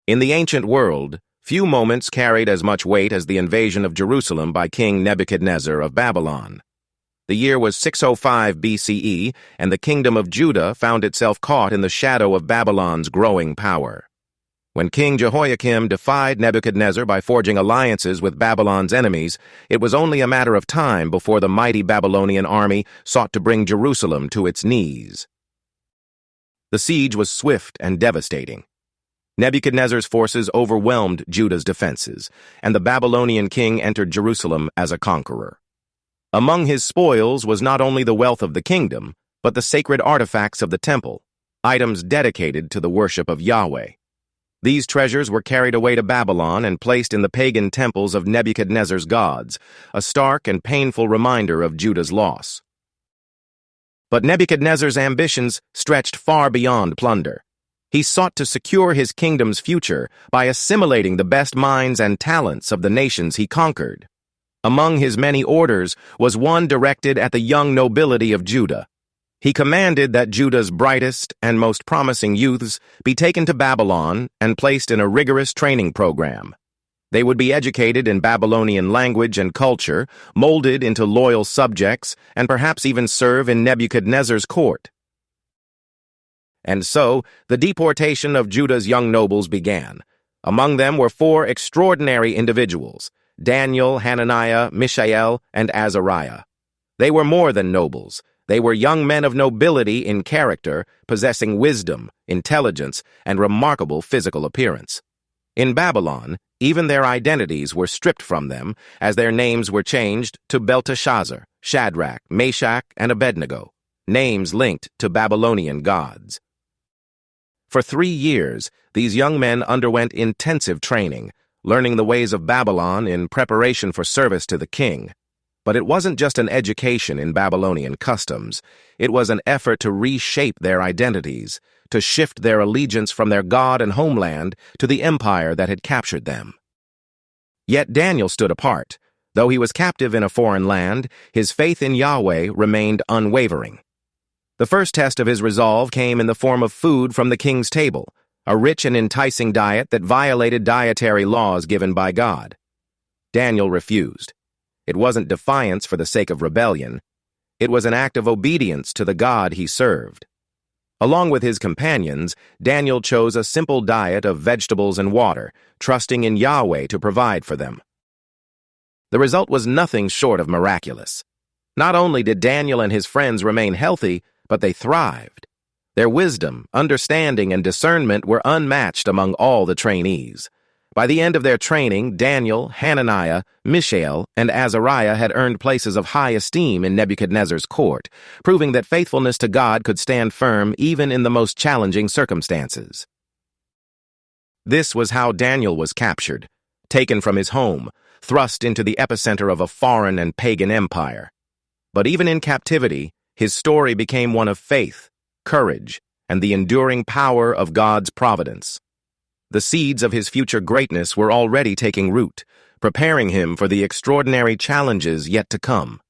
In the ancient world, few moments carried as much weight as the invasion of Jerusalem by King Nebuchadnezzar of Babylon. The year was 605 BCE, and the kingdom of Judah found itself caught in the shadow of Babylon's growing power. When King Jehoiakim defied Nebuchadnezzar by forging alliances with Babylon's enemies, it was only a matter of time before the mighty Babylonian army sought to bring Jerusalem to its knees. The siege was swift and devastating. Nebuchadnezzar's forces overwhelmed Judah's defenses, and the Babylonian king entered Jerusalem as a conqueror. Among his spoils was not only the wealth of the kingdom, but the sacred artifacts of the temple, items dedicated to the worship of Yahweh. These treasures were carried away to Babylon and placed in the pagan temples of Nebuchadnezzar's gods, a stark and painful reminder of Judah's loss. But Nebuchadnezzar's ambitions stretched far beyond plunder. He sought to secure his kingdom's future by assimilating the best minds and talents of the nations he conquered. Among his many orders was one directed at the young nobility of Judah. He commanded that Judah's brightest and most promising youths be taken to Babylon and placed in a rigorous training program. They would be educated in Babylonian language and culture, molded into loyal subjects, and perhaps even serve in Nebuchadnezzar's court. And so, the deportation of Judah's young nobles began. Among them were 4 extraordinary individuals: Daniel, Hananiah, Mishael, and Azariah. They were more than nobles. They were young men of nobility in character, possessing wisdom, intelligence, and remarkable physical appearance. In Babylon, even their identities were stripped from them, as their names were changed to Belteshazzar, Shadrach, Meshach, and Abednego, names linked to Babylonian gods. For 3 years, these young men underwent intensive training, learning the ways of Babylon in preparation for service to the king. But it wasn't just an education in Babylonian customs. It was an effort to reshape their identities, to shift their allegiance from their god and homeland to the empire that had captured them. Yet Daniel stood apart. Though he was captive in a foreign land, his faith in Yahweh remained unwavering. The first test of his resolve came in the form of food from the king's table, a rich and enticing diet that violated dietary laws given by God. Daniel refused. It wasn't defiance for the sake of rebellion. It was an act of obedience to the God he served. Along with his companions, Daniel chose a simple diet of vegetables and water, trusting in Yahweh to provide for them. The result was nothing short of miraculous. Not only did Daniel and his friends remain healthy, but they thrived. Their wisdom, understanding, and discernment were unmatched among all the trainees. By the end of their training, Daniel, Hananiah, Mishael, and Azariah had earned places of high esteem in Nebuchadnezzar's court, proving that faithfulness to God could stand firm even in the most challenging circumstances. This was how Daniel was captured, taken from his home, thrust into the epicenter of a foreign and pagan empire. But even in captivity, his story became one of faith, courage, and the enduring power of God's providence. The seeds of his future greatness were already taking root, preparing him for the extraordinary challenges yet to come.